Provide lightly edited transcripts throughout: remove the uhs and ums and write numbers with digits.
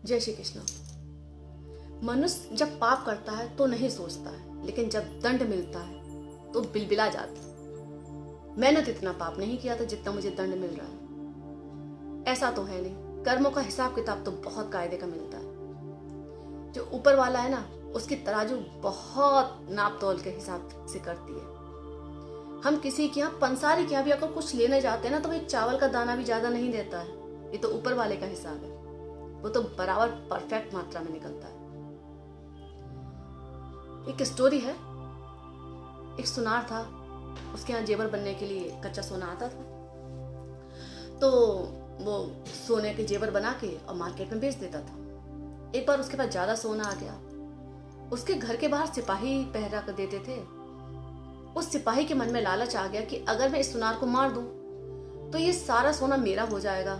जय श्री कृष्ण। मनुष्य जब पाप करता है तो नहीं सोचता है, लेकिन जब दंड मिलता है तो बिलबिला जाता है। मैंने तो इतना पाप नहीं किया था जितना मुझे दंड मिल रहा है। ऐसा तो है नहीं, कर्मों का हिसाब किताब तो बहुत कायदे का मिलता है। जो ऊपर वाला है ना, उसकी तराजू बहुत नाप तोल के हिसाब से करती है। हम किसी के यहाँ, पंसारी के यहाँ भी अगर कुछ लेने जाते हैं ना, तो वो एक चावल का दाना भी ज्यादा नहीं देता है। ये तो ऊपर वाले का हिसाब है, वो तो बराबर परफेक्ट मात्रा में निकलता है। एक स्टोरी है, एक सुनार था, उसके यहाँ जेवर बनने के लिए कच्चा सोना आता था। तो वो सोने के जेवर बना के और मार्केट में बेच देता था। एक बार उसके पास ज्यादा सोना आ गया। उसके घर के बाहर सिपाही पहरा कर देते थे। उस सिपाही के मन में लालच आ गया कि अगर मैं इस सुनार को मार दूं तो ये सारा सोना मेरा हो जाएगा।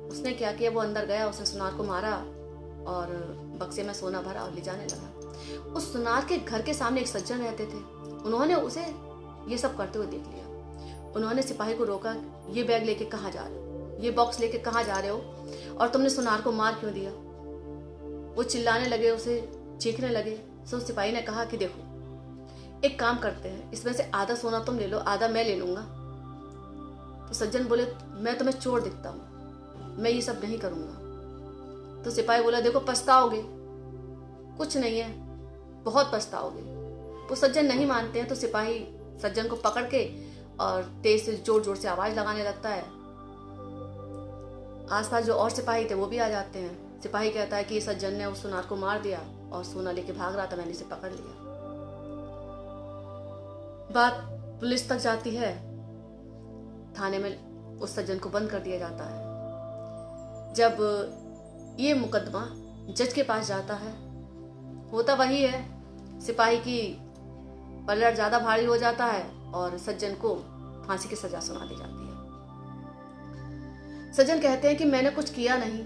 उसने क्या किया, वो अंदर गया, उसने सुनार को मारा और बक्से में सोना भरा और ले जाने लगा। उस सुनार के घर के सामने एक सज्जन रहते थे। उन्होंने उसे ये सब करते हुए देख लिया। उन्होंने सिपाही को रोका, ये बैग लेके कहाँ जा रहे हो, ये बॉक्स लेके कहाँ जा रहे हो, और तुमने सुनार को मार क्यों दिया। वो चिल्लाने लगे, उसे चीखने लगे। तो सिपाही ने कहा कि देखो, एक काम करते हैं, इसमें से आधा सोना तुम ले लो, आधा मैं ले लूंगा। तो सज्जन बोले, मैं तुम्हें चोर दिखता हूं, मैं ये सब नहीं करूंगा। तो सिपाही बोला, देखो पछताओगे, कुछ नहीं है, बहुत पछताओगे। वो सज्जन नहीं मानते हैं। तो सिपाही सज्जन को पकड़ के और तेज से जोर जोर से आवाज लगाने लगता है। आसपास जो और सिपाही थे वो भी आ जाते हैं। सिपाही कहता है कि सज्जन ने उस सुनार को मार दिया और सोना लेके भाग रहा था, मैंने इसे पकड़ लिया। बात पुलिस तक जाती है। थाने में उस सज्जन को बंद कर दिया जाता है। जब ये मुकदमा जज के पास जाता है, होता वही है, सिपाही की पलड़ ज्यादा भारी हो जाता है और सज्जन को फांसी की सजा सुना दी जाती है। सज्जन कहते हैं कि मैंने कुछ किया नहीं,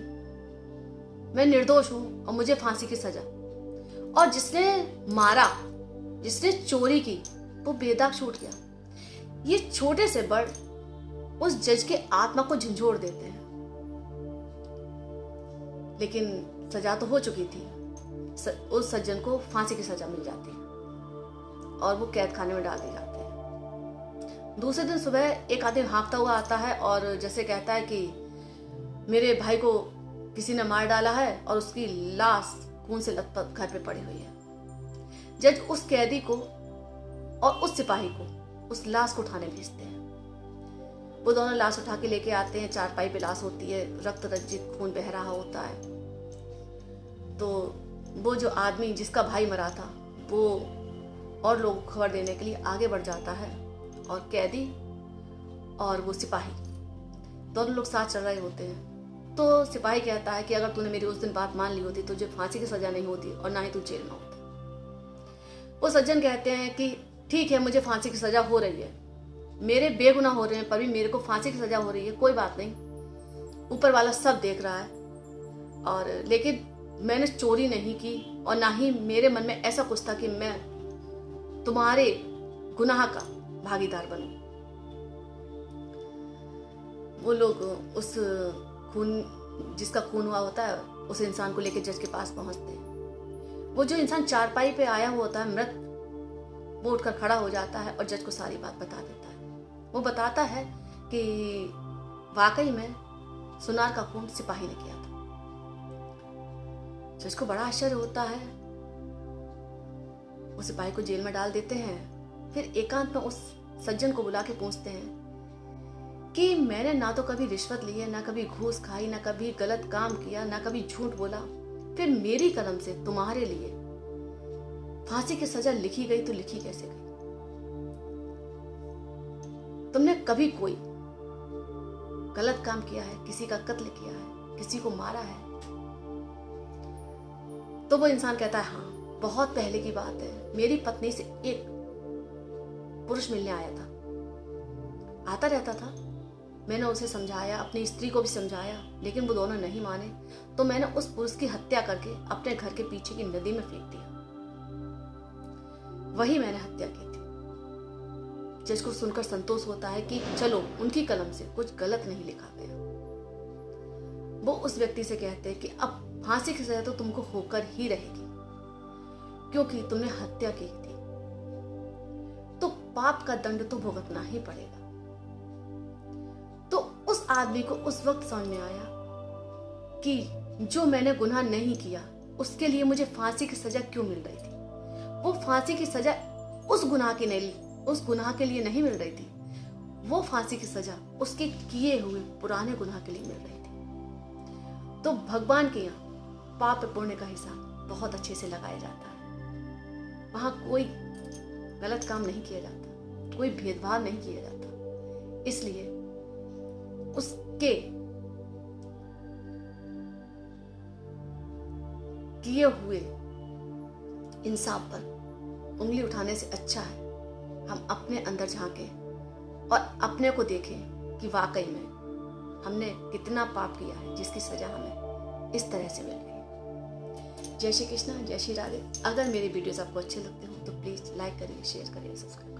मैं निर्दोष हूं और मुझे फांसी की सजा। और जिसने मारा, जिसने चोरी की, वो बेदाग छूट गया। ये छोटे से बड़ उस जज के आत्मा को झंझोड़ देते हैं। लेकिन सजा तो हो चुकी थी। उस सज्जन को फांसी की सजा मिल जाती है और वो कैद खाने में डाल दी जाते हैं। दूसरे दिन सुबह एक आदमी हाँफता हुआ आता है और जैसे कहता है कि मेरे भाई को किसी ने मार डाला है और उसकी लाश खून से लथपथ घर पे पड़ी हुई है। जज उस कैदी को और उस सिपाही को उस लाश को उठाने भेजते हैं। वो दोनों लाश उठा के लेके आते हैं। चारपाई पे लाश होती है, रक्त रंजित, खून बह रहा होता है। तो वो जो आदमी जिसका भाई मरा था, वो और लोगों को खबर देने के लिए आगे बढ़ जाता है और कैदी और वो सिपाही दोनों लोग साथ चल रहे होते हैं। तो सिपाही कहता है कि अगर तूने मेरी उस दिन बात मान ली होती तो तुझे फांसी की सजा नहीं होती और ना ही तू जेल में होता। वो सज्जन कहते हैं कि ठीक है, मुझे फांसी की सजा हो रही है, मेरे बेगुनाह हो रहे हैं, पर भी मेरे को फांसी की सजा हो रही है, कोई बात नहीं, ऊपर वाला सब देख रहा है। और लेकिन मैंने चोरी नहीं की और ना ही मेरे मन में ऐसा कुछ था कि मैं तुम्हारे गुनाह का भागीदार बनूं। वो लोग उस खून, जिसका खून हुआ होता है, उस इंसान को लेकर जज के पास पहुंचते हैं। वो जो इंसान चारपाई पे आया हुआ होता है मृत, वो उठकर खड़ा हो जाता है और जज को सारी बात बता देता है। वो बताता है कि वाकई में सुनार का खून सिपाही ने किया था। जज को बड़ा आश्चर्य होता है। वो सिपाही को जेल में डाल देते हैं। फिर एकांत में उस सज्जन को बुला के पूछते हैं कि मैंने ना तो कभी रिश्वत ली है, ना कभी घूस खाई, ना कभी गलत काम किया, ना कभी झूठ बोला, फिर मेरी कलम से तुम्हारे लिए फांसी की सजा लिखी गई तो लिखी कैसे गई? तुमने कभी कोई गलत काम किया है, किसी का कत्ल किया है, किसी को मारा है? तो वो इंसान कहता है, हाँ, बहुत पहले की बात है, मेरी पत्नी से एक पुरुष मिलने आया था, आता रहता था। मैंने उसे समझाया, अपनी स्त्री को भी समझाया, लेकिन वो दोनों नहीं माने। तो मैंने उस पुरुष की हत्या करके अपने घर के पीछे की नदी में फेंक दिया। वही मैंने हत्या की थी। जज को सुनकर संतोष होता है कि चलो, उनकी कलम से कुछ गलत नहीं लिखा गया। वो उस व्यक्ति से कहते हैं कि अब फांसी की सजा तो तुमको होकर ही रहेगी, क्योंकि तुमने हत्या की थी, तो पाप का दंड तो भुगतना ही पड़ेगा। तो उस आदमी को उस वक्त समझ में आया कि जो मैंने गुनाह नहीं किया उसके लिए मुझे फांसी की सजा क्यों मिल रही थी। वो फांसी की सजा उस गुनाह के लिए नहीं मिल रही थी, वो फांसी की सजा उसके किए हुए पुराने गुनाह के लिए मिल रही थी। तो भगवान के यहाँ पाप पुण्य का हिसाब बहुत अच्छे से लगाया जाता है। वहां कोई गलत काम नहीं किया जाता, कोई भेदभाव नहीं किया जाता। इसलिए उसके किए हुए इंसाफ पर उंगली उठाने से अच्छा है हम अपने अंदर झांकें और अपने को देखें कि वाकई में हमने कितना पाप किया है जिसकी सजा हमें इस तरह से मिल गई। जय श्री कृष्णा, जय श्री राधे। अगर मेरे वीडियोस आपको अच्छे लगते हो तो प्लीज़ लाइक करिए, शेयर करिए, सब्सक्राइब करिए।